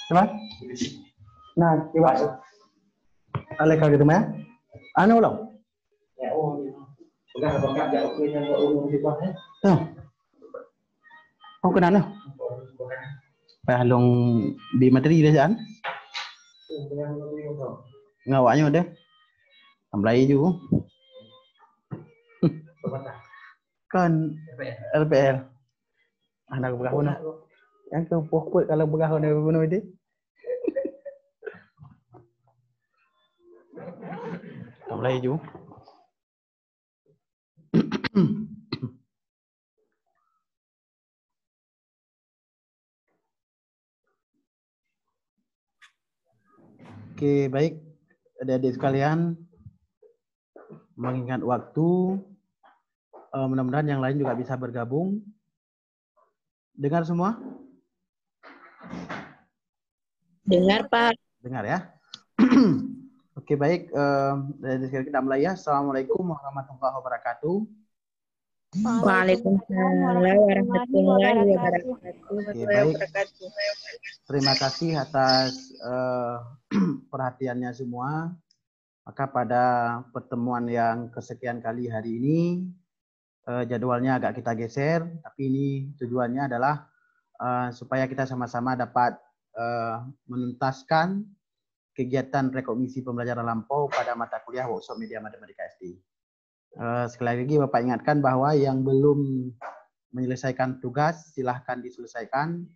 Diba? Nah, diba? Alay ka gitu mah? Ano lang? Ya, oh. Udah bangga ya oke yang ulung di bawah. Tuh. Oh, kenapa? Halong di materi dah kan? Ngawaknya udah. Tamlay juga. Kan LPL. Anak bergahun. Yang tu pokok kalau bergahun dari bunuh itu. Tamlay juga. Oke, baik. Adik-adik sekalian, mengingat waktu, mudah-mudahan yang lain juga bisa bergabung. Dengar semua? Dengar, Pak. Dengar ya. Oke, baik. Adik-adik sekalian, kita mulai ya. Assalamualaikum warahmatullahi wabarakatuh. Waalaikumsalam warahmatullahi wabarakatuh. Oke, baik. Terima kasih atas perhatiannya semua. Maka pada pertemuan yang kesekian kali hari ini, jadwalnya agak kita geser, tapi ini tujuannya adalah supaya kita sama-sama dapat menuntaskan kegiatan rekomisi pembelajaran lampau pada mata kuliah workshop media matematika SD. Sekali lagi Bapak ingatkan bahwa yang belum menyelesaikan tugas silahkan diselesaikan.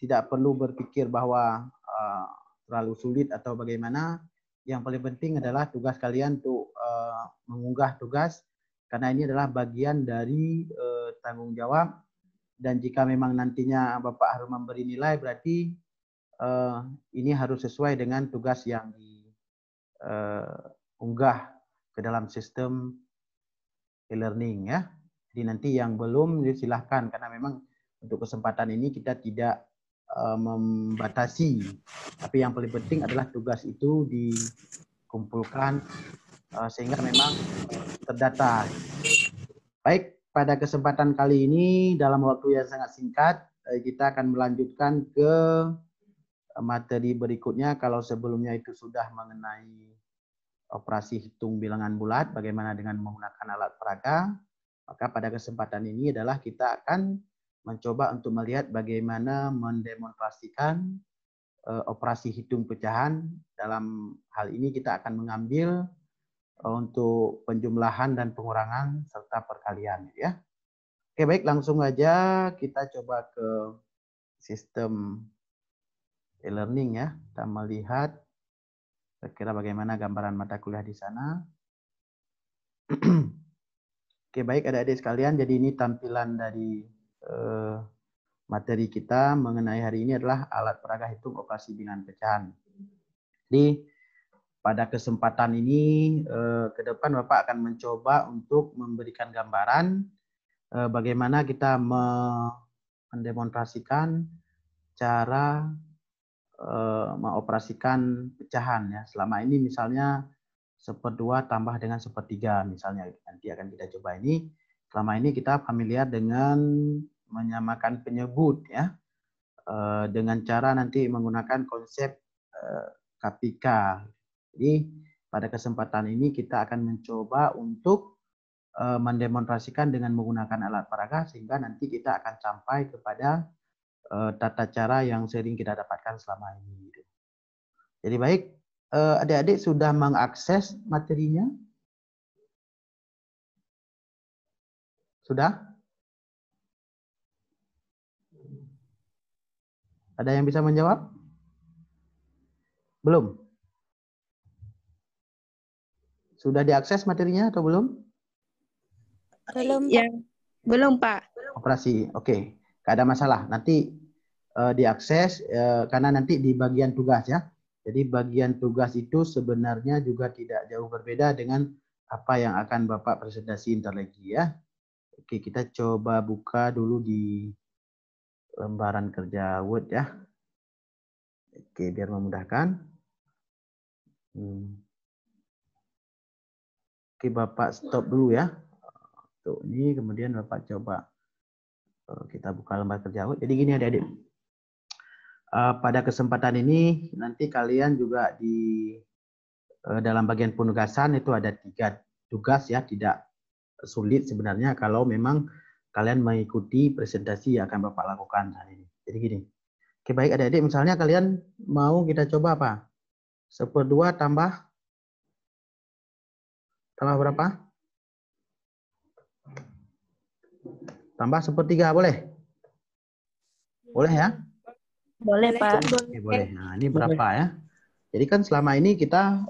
Tidak perlu berpikir bahwa terlalu sulit atau bagaimana. Yang paling penting adalah tugas kalian untuk mengunggah tugas, karena ini adalah bagian dari tanggung jawab. Dan jika memang nantinya Bapak harus memberi nilai, berarti ini harus sesuai dengan tugas yang diunggah ke dalam sistem e-learning ya. Jadi nanti yang belum silahkan, karena memang untuk kesempatan ini kita tidak membatasi, tapi yang paling penting adalah tugas itu dikumpulkan sehingga memang terdata. Baik, pada kesempatan kali ini dalam waktu yang sangat singkat kita akan melanjutkan ke materi berikutnya. Kalau sebelumnya itu sudah mengenai operasi hitung bilangan bulat, bagaimana dengan menggunakan alat peraga, maka pada kesempatan ini adalah kita akan mencoba untuk melihat bagaimana mendemonstrasikan operasi hitung pecahan. Dalam hal ini kita akan mengambil untuk penjumlahan dan pengurangan serta perkalian ya. Oke, baik, langsung aja kita coba ke sistem e-learning ya. Kita melihat kira-kira bagaimana gambaran mata kuliah di sana. Oke, baik adik-adik sekalian, jadi ini tampilan dari materi kita mengenai hari ini adalah alat peraga hitung operasi bilangan pecahan. Jadi pada kesempatan ini ke depan Bapak akan mencoba untuk memberikan gambaran bagaimana kita mendemonstrasikan cara mengoperasikan pecahan ya. Selama ini misalnya 1/2 tambah dengan 1/3 misalnya, nanti akan kita coba ini. Selama ini kita familiar dengan menyamakan penyebut ya, dengan cara nanti menggunakan konsep KPK. Jadi pada kesempatan ini kita akan mencoba untuk mendemonstrasikan dengan menggunakan alat peraga sehingga nanti kita akan sampai kepada tata cara yang sering kita dapatkan selama ini. Jadi baik, adik-adik sudah mengakses materinya? Sudah? Ada yang bisa menjawab? Belum? Sudah diakses materinya atau belum? Belum, Pak. Ya, belum, Pak. Operasi, oke. Nggak ada masalah. Nanti diakses karena nanti di bagian tugas ya. Jadi bagian tugas itu sebenarnya juga tidak jauh berbeda dengan apa yang akan Bapak presentasi ntar lagi ya. Oke, kita coba buka dulu di lembaran kerja Word ya. Oke, biar memudahkan. Oke, Bapak stop dulu ya. Tuh, ini kemudian Bapak coba kita buka lembar kerja Word. Jadi gini adik-adik. Pada kesempatan ini nanti kalian juga di dalam bagian penugasan itu ada 3 tugas ya, tidak sulit sebenarnya kalau memang kalian mengikuti presentasi yang akan Bapak lakukan hari ini. Jadi gini. Oke, baik adik-adik, misalnya kalian mau kita coba apa? 1/2 tambah berapa? Tambah 1/3 boleh? Boleh ya? Boleh, Pak. Oke, boleh. Nah, ini berapa ya? Jadi kan selama ini kita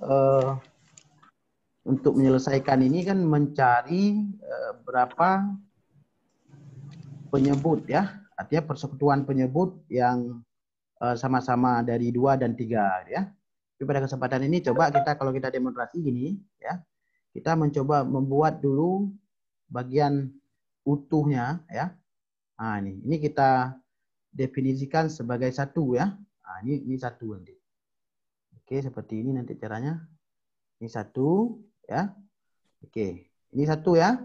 untuk menyelesaikan ini kan mencari berapa penyebut ya. Artinya persekutuan penyebut yang sama-sama dari 2 dan 3 ya. Tapi pada kesempatan ini coba kita kalau kita demonstrasi gini ya. Kita mencoba membuat dulu bagian utuhnya ya. Nah, ini kita definisikan sebagai 1 ya. Nah, ini 1 nanti. Oke, seperti ini nanti caranya. Ini 1 ya. Oke, ini 1 ya.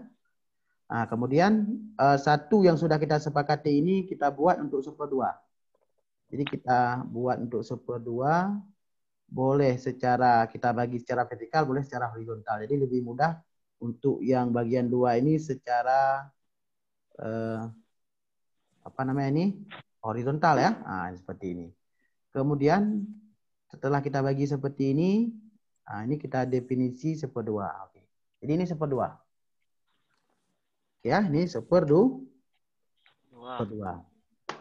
Nah, kemudian 1 yang sudah kita sepakati ini kita buat untuk 1/2. Jadi kita buat untuk 1/2, boleh secara kita bagi secara vertikal, boleh secara horizontal. Jadi lebih mudah untuk yang bagian 2 ini secara apa namanya ini? Horizontal ya. Nah, seperti ini. Kemudian setelah kita bagi seperti ini, nah ini kita definisi 1/2. Oke. Jadi ini 1/2. Ya, ini 1/2.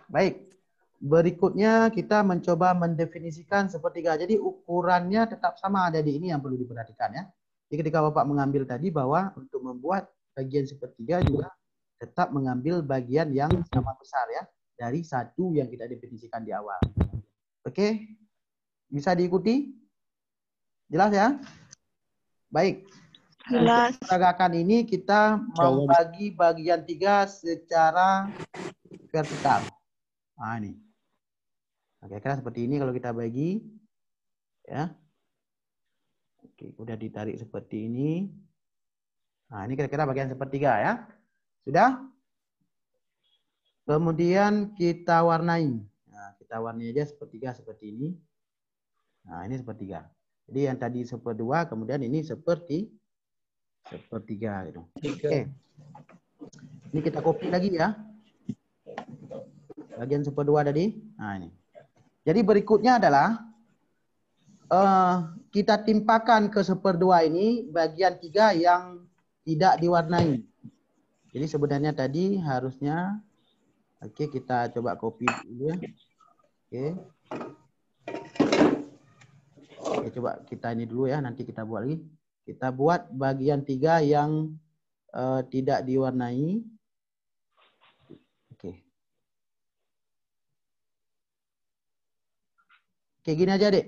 Baik. Berikutnya kita mencoba mendefinisikan 1/3. Jadi ukurannya tetap sama ada di ini yang perlu diperhatikan ya. Jadi ketika Bapak mengambil tadi bahwa untuk membuat bagian 1/3 juga tetap mengambil bagian yang sama besar ya. Dari 1 yang kita definisikan di awal. Oke? Bisa diikuti? Jelas ya? Baik. Jelas. Untuk peragakan ini kita membagi bagian 3 secara vertikal. Nah, ini. Kira-kira seperti ini kalau kita bagi. Ya. Oke, udah ditarik seperti ini. Nah, ini kira-kira bagian 1/3 ya. Sudah? Kemudian kita warnai. Nah, kita warnai aja 1/3 seperti ini. Nah, ini 1/3. Jadi yang tadi 1/2, kemudian ini 1/3 gitu. Oke. Ini kita copy lagi ya. Bagian 1/2 tadi. Nah, ini. Jadi berikutnya adalah kita timpakan ke 1/2 ini bagian 3 yang tidak diwarnai. Jadi sebenarnya tadi harusnya, oke, kita coba copy dulu ya. Oke, coba kita ini dulu ya, nanti kita buat lagi. Kita buat bagian 3 yang tidak diwarnai. Oke. Kayak gini aja, Dek.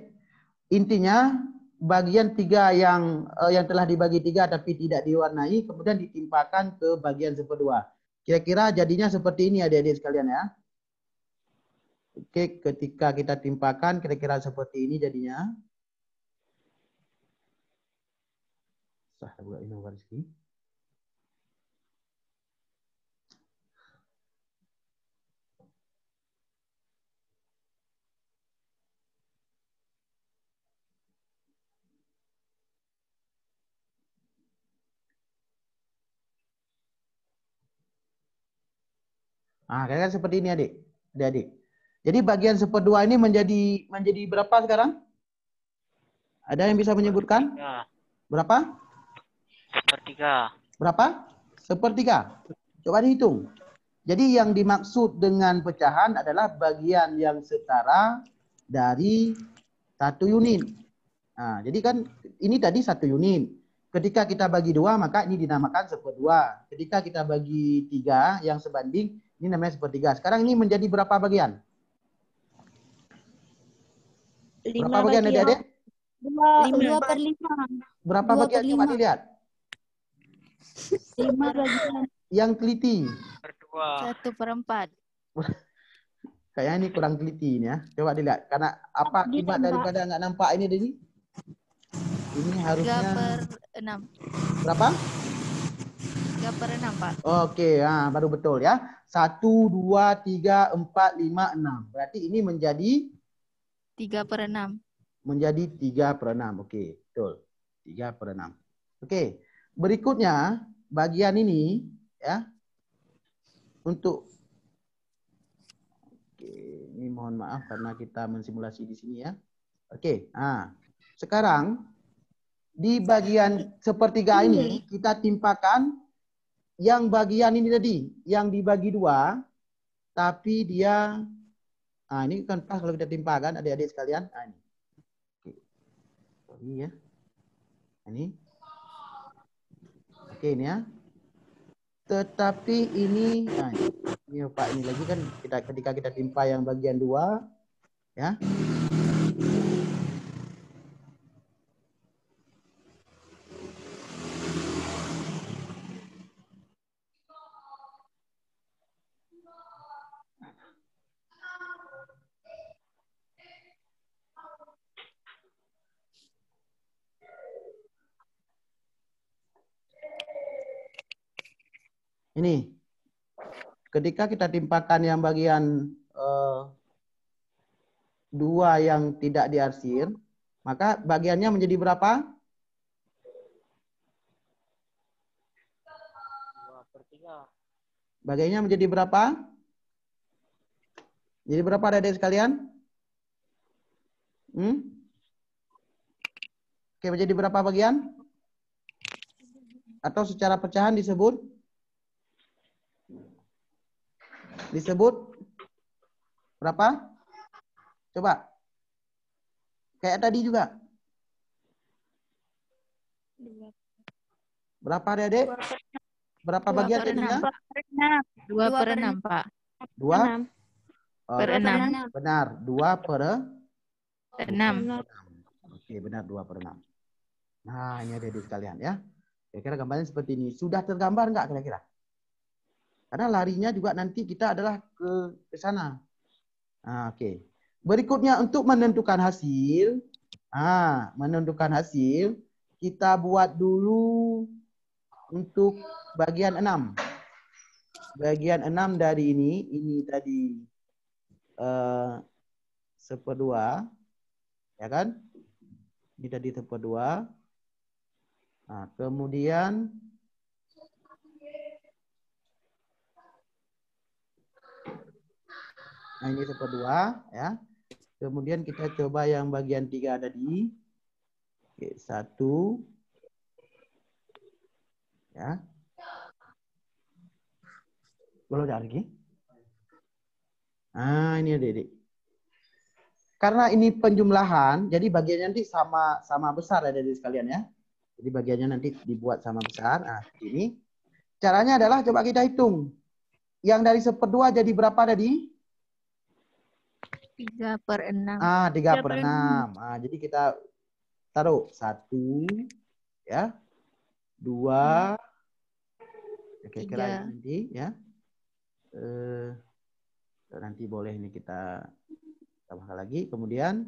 Intinya bagian 3 yang telah dibagi 3 tapi tidak diwarnai kemudian ditimpakan ke bagian 1/2. Kira-kira jadinya seperti ini adik-adik sekalian ya. Oke, ketika kita timpakan kira-kira seperti ini jadinya. Sah buat ini garis ini. Nah, kira-kira seperti ini adik-adik. Jadi bagian 1/2 ini menjadi berapa sekarang? Ada yang bisa menyebutkan? Berapa? 1/3. Berapa? 1/3. Coba dihitung. Jadi yang dimaksud dengan pecahan adalah bagian yang setara dari 1 unit. Nah, jadi kan ini tadi 1 unit. Ketika kita bagi 2 maka ini dinamakan 1/2. Ketika kita bagi 3 yang sebanding ini namanya 1/3. Sekarang ini menjadi berapa bagian? 5 berapa bagian adik-adik? 2/5. Berapa bagian coba dilihat? 5 bagian. Yang teliti. 1/4. Kayaknya ini kurang teliti ini ya. Coba dilihat. Karena apa akibat daripada nggak nampak ini Dini? Ini harusnya 3/6. berapa? 3/6, Pak. Oke, nah, baru betul ya. 1, 2, 3, 4, 5, 6. Berarti ini menjadi 3/6. Menjadi 3/6. Oke, betul. 3/6. Oke. Berikutnya bagian ini ya. Untuk ini mohon maaf karena kita mensimulasi di sini ya. Oke. Nah, sekarang di bagian 1/3 ini kita timpakan yang bagian ini tadi, yang dibagi 2 tapi dia ini kan pas kalau kita timpakan adik-adik sekalian. Nah, ini. Oke. Sorry ya. Ini. Oke, ini ya. Tetapi ini, nah ini Pak, ini lagi kan ketika kita timpa yang bagian 2, ya. Ini, ketika kita timpakan yang bagian 2 yang tidak diarsir, maka bagiannya menjadi berapa? 2/3. Bagiannya menjadi berapa? Jadi berapa adik-adik sekalian? Oke, menjadi berapa bagian? Atau secara pecahan disebut? Berapa? Coba. Kayak tadi juga. Berapa adik-adik? Berapa bagian jadinya? 2/6, Pak. 2/6. Benar, 2/6. Oke, benar 2/6. Nah, ini adik-adik sekalian ya. Kira-kira gambarnya seperti ini. Sudah tergambar enggak kira-kira? Karena larinya juga nanti kita adalah ke sana. Nah, oke. Berikutnya untuk menentukan hasil. Menentukan hasil, kita buat dulu untuk bagian 6. Bagian 6 dari ini tadi 1/2, ya kan? Ini tadi 1/2. Nah, kemudian ini 1/2 ya. Kemudian kita coba yang bagian 3 tadi. Oke, 1. Ya. Belum ada lagi? Ah, ini adik-adik. Karena ini penjumlahan, jadi bagiannya nanti sama besar ya adik sekalian ya. Jadi bagiannya nanti dibuat sama besar. Nah, ini. Caranya adalah coba kita hitung. Yang dari 1/2 jadi berapa tadi? 3/6. Ah, 3/6. Ah, jadi kita taruh 1, ya, 2, kira-kira nanti ya. Nanti boleh ini kita tambahkan lagi. Kemudian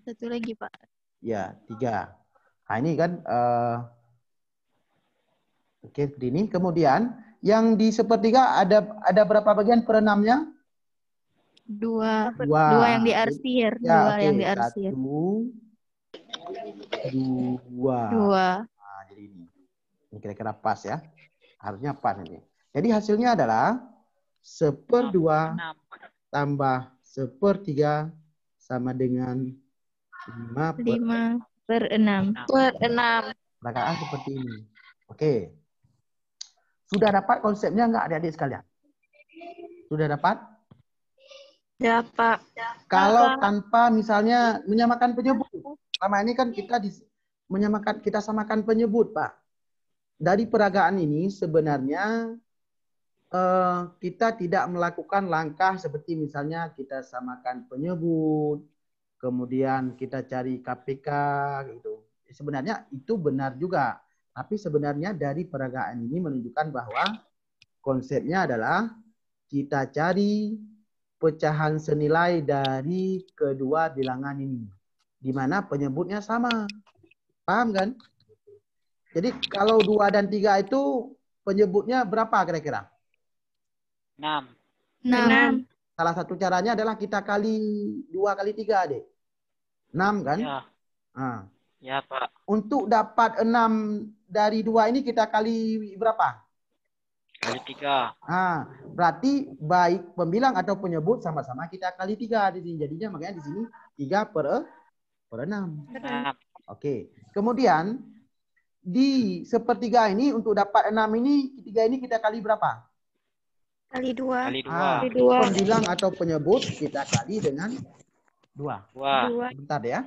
satu lagi Pak. Ya, 3. Nah ini kan oke, seperti ini. Kemudian yang di 1/3 ada berapa bagian per 6-nya? 2. 2. 2 yang diarsir. Ya, 2 oke. yang diarsir. 1, 2. 2. Nah, jadi ini. Ini kira-kira pas ya. Harusnya pas ini. Jadi hasilnya adalah 1/2 tambah 1/3 sama dengan 5/6. 5/6. Perangkaan seperti ini. Oke. Sudah dapat konsepnya enggak adik-adik sekalian? Sudah dapat? Dapat. Kalau tanpa misalnya menyamakan penyebut. Selama ini kan kita samakan penyebut, Pak. Dari peragaan ini sebenarnya kita tidak melakukan langkah seperti misalnya kita samakan penyebut, kemudian kita cari KPK gitu. Sebenarnya itu benar juga. Tapi sebenarnya dari peragaan ini menunjukkan bahwa konsepnya adalah kita cari pecahan senilai dari kedua bilangan ini. Di mana penyebutnya sama. Paham kan? Jadi kalau 2 dan 3 itu penyebutnya berapa kira-kira? 6. 6. Salah satu caranya adalah kita kali 2 kali 3, Adik. 6 kan? Ya. Nah. Ya, Pak. Untuk dapat 6 dari 2 ini kita kali berapa? Kali 3. Nah, berarti baik pembilang atau penyebut sama-sama kita kali 3 di sini. Jadinya makanya di sini 3/6. Oke. Kemudian di 1/3 ini untuk dapat 6 ini, 3 ini kita kali berapa? Kali 2. Kali 2. Pembilang atau penyebut kita kali dengan 2. 2. Bentar ya.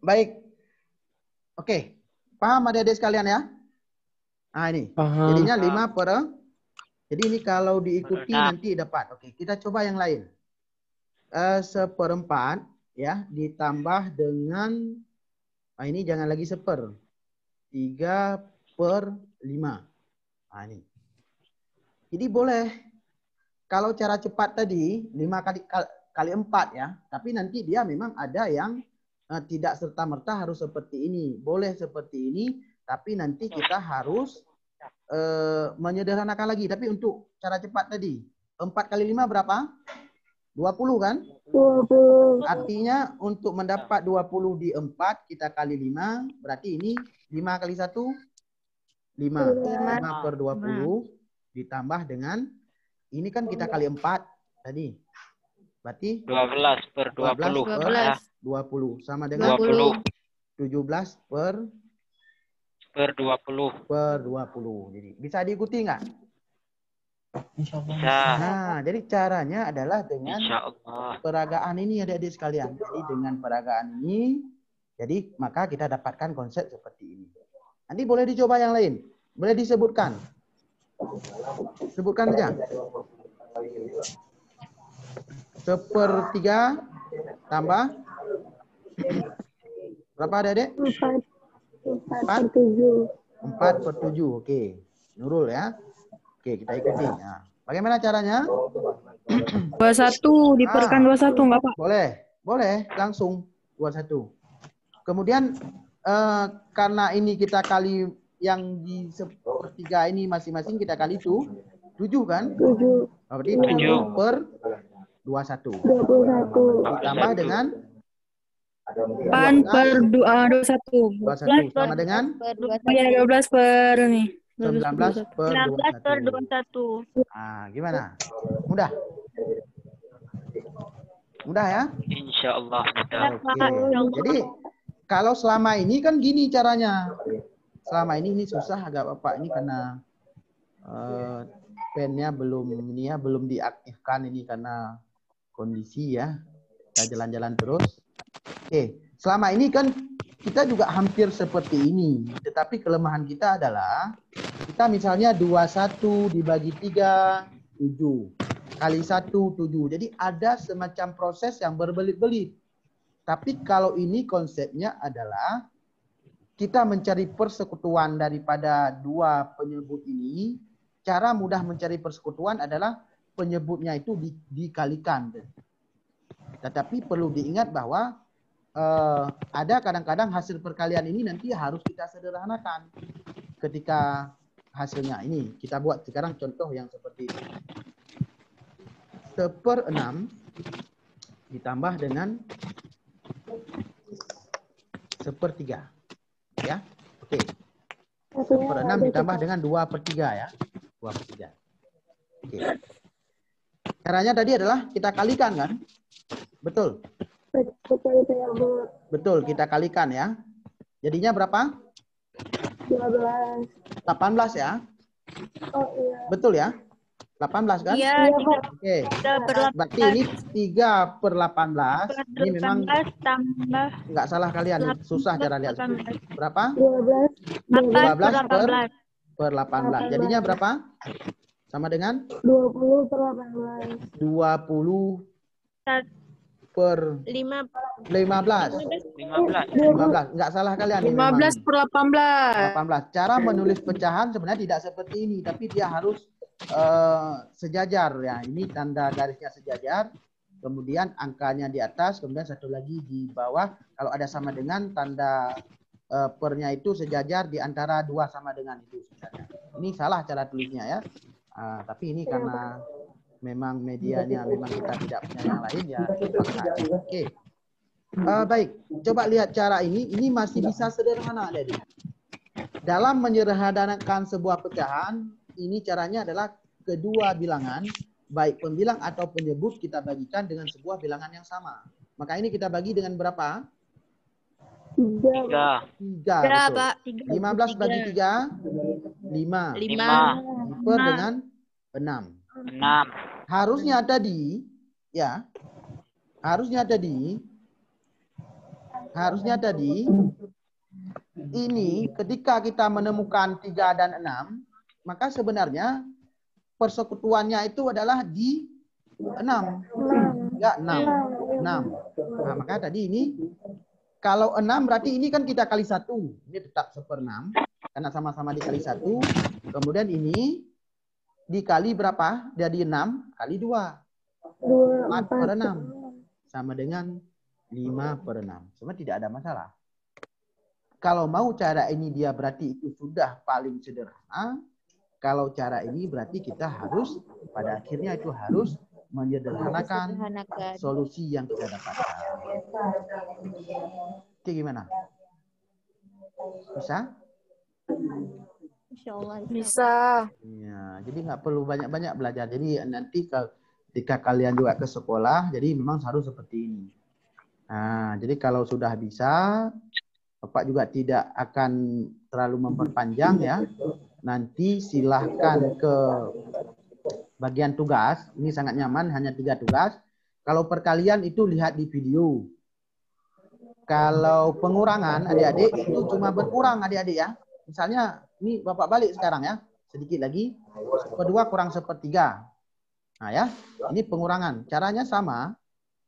Baik. Oke. Paham adik-adik sekalian ya? Nah ini. Paham. Jadinya 5/. Jadi ini kalau diikuti nanti dapat. Oke, kita coba yang lain. 1/4 ya ditambah dengan ini jangan lagi 1/. 3/5. Nah ini. Jadi boleh kalau cara cepat tadi 5 kali 4 ya, tapi nanti dia memang ada yang tidak serta-merta harus seperti ini. Boleh seperti ini, tapi nanti kita harus menyederhanakan lagi. Tapi untuk cara cepat tadi, 4 kali 5 berapa? 20 kan? 20. Artinya untuk mendapat 20 di 4, kita kali 5. Berarti ini 5 kali 1, 5. 5/20 ditambah dengan, ini kan kita kali 4 tadi. Berarti 12/20. 20 sama dengan 20. 17/20. Jadi bisa diikuti nggak? Bisa. Nah, jadi caranya adalah dengan Insyaallah. peragaan ini adik-adik sekalian. Jadi dengan peragaan ini, jadi maka kita dapatkan konsep seperti ini. Nanti boleh dicoba yang lain. Boleh disebutkan. Sebutkan saja. 1/3 tambah berapa adik-adik? 4/7. Oke. Nurul ya. Oke, kita ikuti. Nah, bagaimana caranya? 21 diperkan 21 enggak Pak? Boleh langsung 21. Kemudian karena ini kita kali yang di 1/3 ini masing-masing kita kali itu 7 kan? 7. Berarti 7/7. 21. 21. Ditambah dengan 8 per 21. 21 sama dengan Ya, 12 per ini. 19 per 19 per 21. 21. Ah, gimana? Mudah? Mudah ya? Insya Allah mudah. Oke. Jadi kalau selama ini kan gini caranya. Selama ini susah agak Bapak ini karena pennya belum ini ya, belum diaktifkan ini karena kondisi ya. Kita jalan-jalan terus. Oke, selama ini kan kita juga hampir seperti ini. Tetapi kelemahan kita adalah kita misalnya 21 dibagi 3, 7. Kali 1, 7. Jadi ada semacam proses yang berbelit-belit. Tapi kalau ini konsepnya adalah kita mencari persekutuan daripada dua penyebut ini. Cara mudah mencari persekutuan adalah penyebutnya itu dikalikan. Tetapi perlu diingat bahwa ada kadang-kadang hasil perkalian ini nanti harus kita sederhanakan. Ketika hasilnya ini, kita buat sekarang contoh yang seperti ini. 1/6 ditambah dengan 1/3. Ya, oke. 1/6 ditambah dengan 2/3 ya. 2/3. Oke. Caranya tadi adalah kita kalikan kan? Betul. Betul, kita kalikan ya. Jadinya berapa? 12. 18 ya. Oh iya. Betul ya? 18 kan? Iya, Oke. 3 per Berarti ini 3/18. Ini memang 18 tambah nggak salah kalian. Susah cara lihat. 18. Berapa? 12. 8 per 18. Jadinya berapa? Sama dengan 20 per 18. 20 per 15. 15. Nggak salah kalian. 15 per 18. 18. Cara menulis pecahan sebenarnya tidak seperti ini. Tapi dia harus sejajar ya. Ini tanda garisnya sejajar. Kemudian angkanya di atas. Kemudian satu lagi di bawah. Kalau ada sama dengan tanda pernya itu sejajar di antara dua sama dengan itu sebenarnya. Ini salah cara tulisnya ya. Tapi ini karena memang medianya memang kita tidak punya yang lain ya. Oke. Baik, coba lihat cara ini. Ini masih bisa sederhana jadi. Dalam menyederhanakan sebuah pecahan, ini caranya adalah kedua bilangan, baik pembilang atau penyebut kita bagikan dengan sebuah bilangan yang sama. Maka ini kita bagi dengan berapa? 3. 3. Betul. 15 bagi 3, 5. 5. Per dengan 6. 6. Harusnya tadi, ya, harusnya tadi, ini ketika kita menemukan 3 dan 6, maka sebenarnya persekutuannya itu adalah di 6. Enggak, 6. Nah, maka tadi ini, kalau 6 berarti ini kan kita kali 1. Ini tetap 1/6, karena sama-sama dikali 1. Kemudian ini dikali berapa? Jadi 6 kali 2. 4/6. Sama dengan 5/6. Semua tidak ada masalah. Kalau mau cara ini dia berarti itu sudah paling sederhana. Kalau cara ini berarti kita harus pada akhirnya itu harus menyederhanakan solusi yang kita dapatkan. Oke, gimana? Bisa? Bisa. Ya, jadi nggak perlu banyak-banyak belajar. Jadi nanti ketika kalian juga ke sekolah, jadi memang harus seperti ini. Nah, jadi kalau sudah bisa, Bapak juga tidak akan terlalu memperpanjang ya. Nanti silahkan ke bagian tugas. Ini sangat nyaman, hanya 3 tugas. Kalau perkalian itu lihat di video. Kalau pengurangan adik-adik itu cuma berkurang adik-adik ya. Misalnya ini Bapak balik sekarang ya. Sedikit lagi. 1/2 kurang 1/3. Nah ya, ini pengurangan. Caranya sama.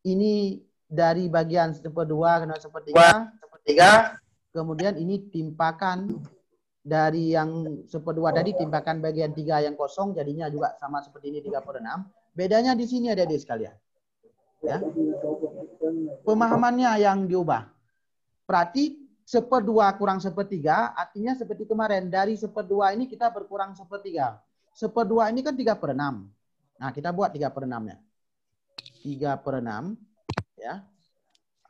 Ini dari bagian 1/2 ke 1/3. Kemudian ini timpakan dari yang 1/2 tadi, timpakan bagian 3 yang kosong, jadinya juga sama seperti ini 3/6. Bedanya di sini adik-adik sekalian. Ya. Pemahamannya yang diubah. Berarti 1/2 kurang 1/3 artinya seperti kemarin. Dari 1/2 ini kita berkurang 1/3. 1/2 ini kan 3/6. Nah, kita buat 3/6-nya. 3/6. Ya.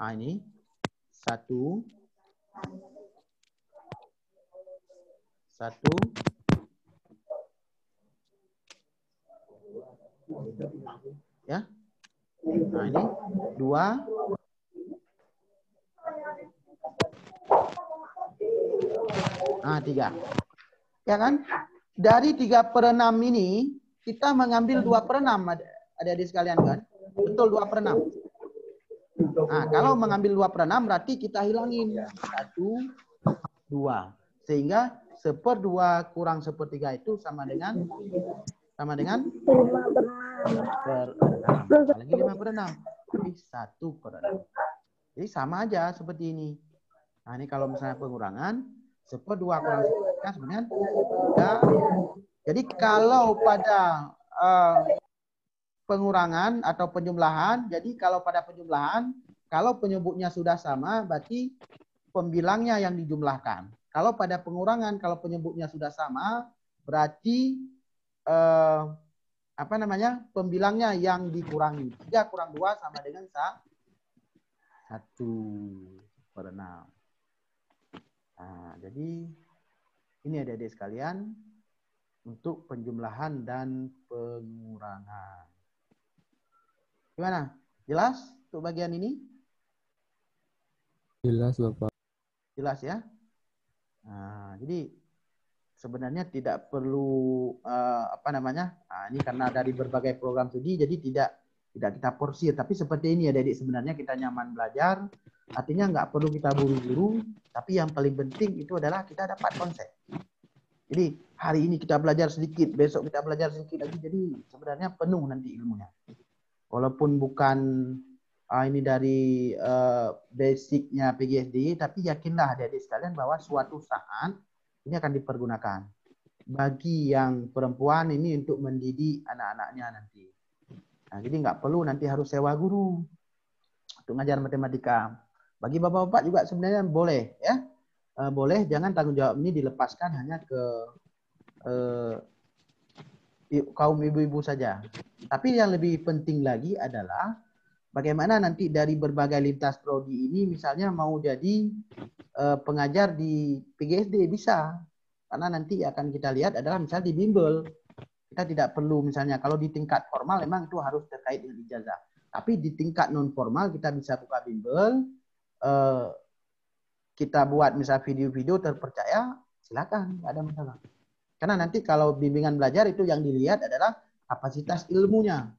Nah, ini 1. 1. Ya. Nah, ini 2. Nah, 3. Ya kan? Dari 3/6 ini, kita mengambil 2/6, adik-adik sekalian kan? Betul, 2/6. Nah, kalau mengambil 2/6 berarti kita hilangin 1, 2. Sehingga 1/2 kurang 1/3 itu sama dengan 5/6. Lagi 5/6. Tapi 1/6. Jadi sama aja seperti ini. Nah, ini kalau misalnya pengurangan 1/2 kurang 1/3 sebenarnya 3. Jadi kalau pada pengurangan atau penjumlahan, jadi kalau pada penjumlahan, kalau penyebutnya sudah sama, berarti pembilangnya yang dijumlahkan. Kalau pada pengurangan, kalau penyebutnya sudah sama, berarti pembilangnya yang dikurangi. 3 kurang 2 sama dengan 1/6. Nah, jadi ini adik-adik sekalian untuk penjumlahan dan pengurangan. Gimana? Jelas untuk bagian ini? Jelas, Bapak. Jelas ya? Nah, jadi sebenarnya tidak perlu ini karena dari berbagai program studi, jadi tidak kita porsir. Tapi seperti ini ya, adik sebenarnya kita nyaman belajar. Artinya nggak perlu kita buru-buru. Tapi yang paling penting itu adalah kita dapat konsep. Jadi hari ini kita belajar sedikit, besok kita belajar sedikit lagi. Jadi sebenarnya penuh nanti ilmunya. Walaupun bukan ini dari basicnya PGSD, tapi yakinlah adik-adik sekalian bahwa suatu saat ini akan dipergunakan bagi yang perempuan ini untuk mendidik anak-anaknya nanti. Nah, jadi nggak perlu nanti harus sewa guru untuk ngajar matematika. Bagi bapak-bapak juga sebenarnya boleh ya, boleh. Jangan tanggung jawab ini dilepaskan hanya ke kaum ibu-ibu saja. Tapi yang lebih penting lagi adalah bagaimana nanti dari berbagai lintas prodi ini misalnya mau jadi pengajar di PGSD bisa. Karena nanti akan kita lihat adalah misalnya di bimbel. Kita tidak perlu misalnya kalau di tingkat formal memang itu harus terkait dengan ijazah. Tapi di tingkat non formal kita bisa buka bimbel. Kita buat misalnya video-video terpercaya, silakan, nggak ada masalah. Karena nanti kalau bimbingan belajar itu yang dilihat adalah kapasitas ilmunya,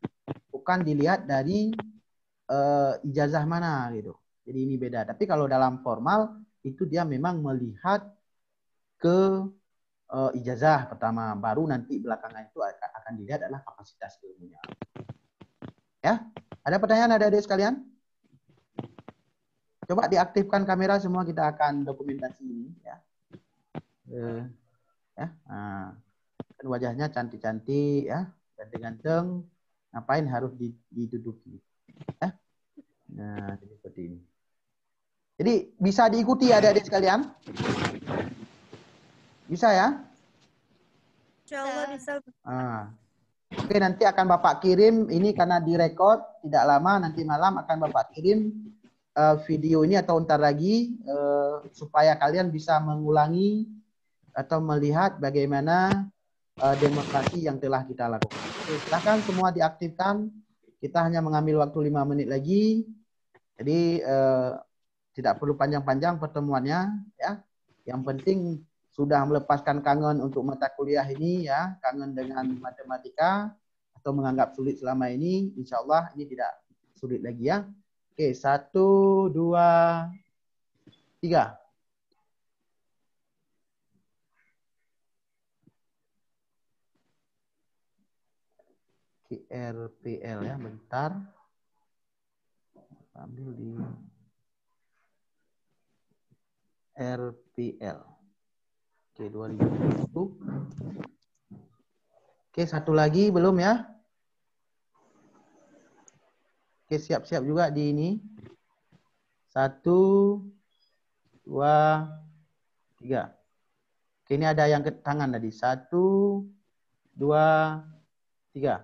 bukan dilihat dari ijazah mana gitu. Jadi ini beda. Tapi kalau dalam formal itu dia memang melihat ke ijazah pertama, baru nanti belakangan itu akan dilihat adalah kapasitas ilmunya. Ya, ada pertanyaan adik-adik sekalian? Coba diaktifkan kamera semua, kita akan dokumentasi ini ya. Nah, wajahnya cantik-cantik ya, ganteng-ganteng, ngapain harus diduduki ya. Nah, seperti ini. Jadi bisa diikuti adik-adik sekalian? Bisa ya? Insyaallah bisa. Oke, nanti akan Bapak kirim ini karena direkod tidak lama, nanti malam akan Bapak kirim video ini atau ntar lagi supaya kalian bisa mengulangi atau melihat bagaimana demonstrasi yang telah kita lakukan. Oke, silakan semua diaktifkan. Kita hanya mengambil waktu 5 menit lagi. Jadi tidak perlu panjang-panjang pertemuannya ya. Yang penting sudah melepaskan kangen untuk mata kuliah ini ya, kangen dengan matematika atau menganggap sulit selama ini, insya Allah ini tidak sulit lagi ya. Oke, 1, 2, 3. RPL ya, bentar. Ambil di RPL. Oke, 2020. Oke, satu lagi belum ya? Oke, siap-siap juga di ini. 1, 2, 3. Oke, ini ada yang ke tangan tadi. 1, 2, 3.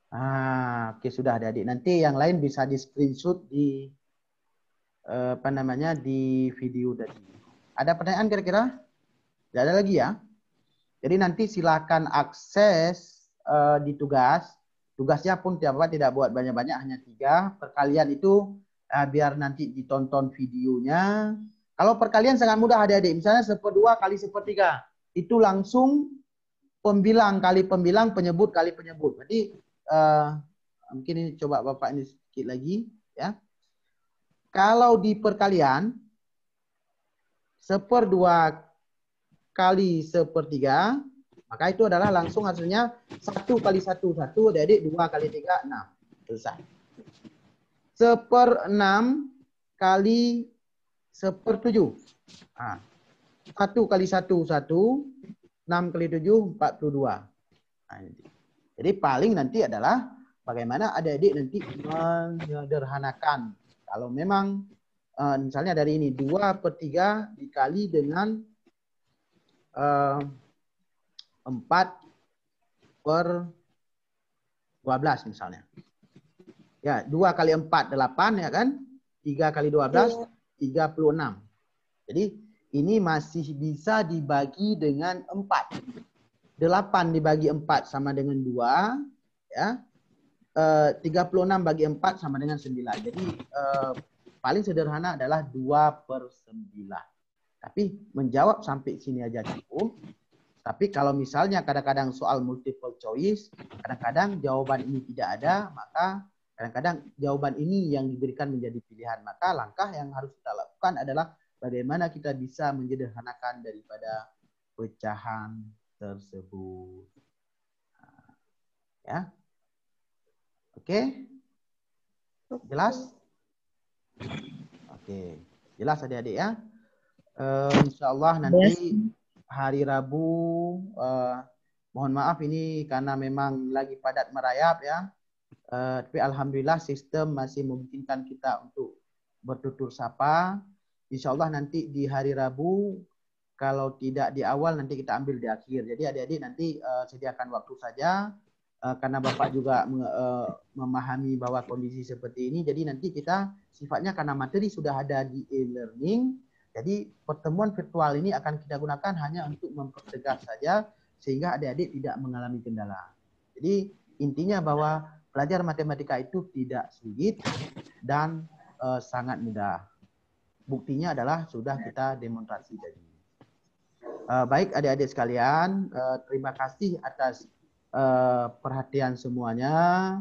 Oke, sudah adik-adik. Nanti yang lain bisa di screenshot di di video tadi. Ada pertanyaan kira-kira? Tidak ada lagi ya? Jadi nanti silakan akses di tugas. Tugasnya pun tidak buat banyak-banyak, hanya 3. Perkalian itu biar nanti ditonton videonya. Kalau perkalian sangat mudah adik-adik. Misalnya 1/2 kali 1/3. Itu langsung pembilang kali pembilang, penyebut kali penyebut. Jadi mungkin ini coba Bapak ini sedikit lagi. Ya. Kalau di perkalian 1/2 kali 1/3, maka itu adalah langsung hasilnya 1 kali 1, 1, adik-adik 2 kali 3, 6. Selesai. 1/6 kali 1/7. 1 kali 1, 1. 6 kali 7, 42. Nah, jadi paling nanti adalah bagaimana adik-adik nanti menyederhanakan. Kalau memang misalnya dari ini 2/3 dikali dengan 4/12 misalnya. Ya, 2 kali 4, 8 ya kan? 3 kali 12, 36. Jadi ini masih bisa dibagi dengan 4. 8 dibagi 4 sama dengan 2. Ya. 36 bagi 4 sama dengan 9. Jadi paling sederhana adalah 2/9. Tapi menjawab sampai sini aja cukup. Tapi kalau misalnya kadang-kadang soal multiple choice, kadang-kadang jawaban ini tidak ada, maka kadang-kadang jawaban ini yang diberikan menjadi pilihan. Maka langkah yang harus kita lakukan adalah bagaimana kita bisa menyederhanakan daripada pecahan tersebut. Ya. Oke? Jelas? Oke. Jelas adik-adik ya? Insya Allah nanti hari Rabu, mohon maaf ini karena memang lagi padat merayap ya. Tapi alhamdulillah sistem masih memungkinkan kita untuk bertutur sapa. Insya Allah nanti di hari Rabu, kalau tidak di awal nanti kita ambil di akhir. Jadi adik-adik nanti sediakan waktu saja. Karena Bapak juga memahami bahwa kondisi seperti ini. Jadi nanti kita sifatnya karena materi sudah ada di e-learning. Jadi pertemuan virtual ini akan kita gunakan hanya untuk mempertegas saja sehingga adik-adik tidak mengalami kendala. Jadi intinya bahwa belajar matematika itu tidak sulit dan sangat mudah. Buktinya adalah sudah kita demonstrasi tadi. Baik adik-adik sekalian, terima kasih atas perhatian semuanya.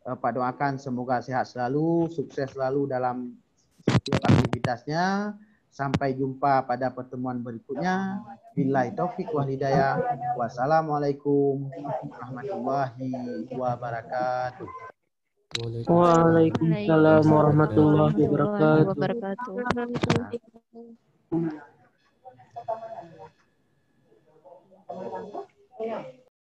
Pak doakan semoga sehat selalu, sukses selalu dalam setiap aktivitasnya. Sampai jumpa pada pertemuan berikutnya. Billahi taufik wal hidayah. Wassalamualaikum warahmatullahi wabarakatuh. Waalaikumsalam warahmatullahi wabarakatuh.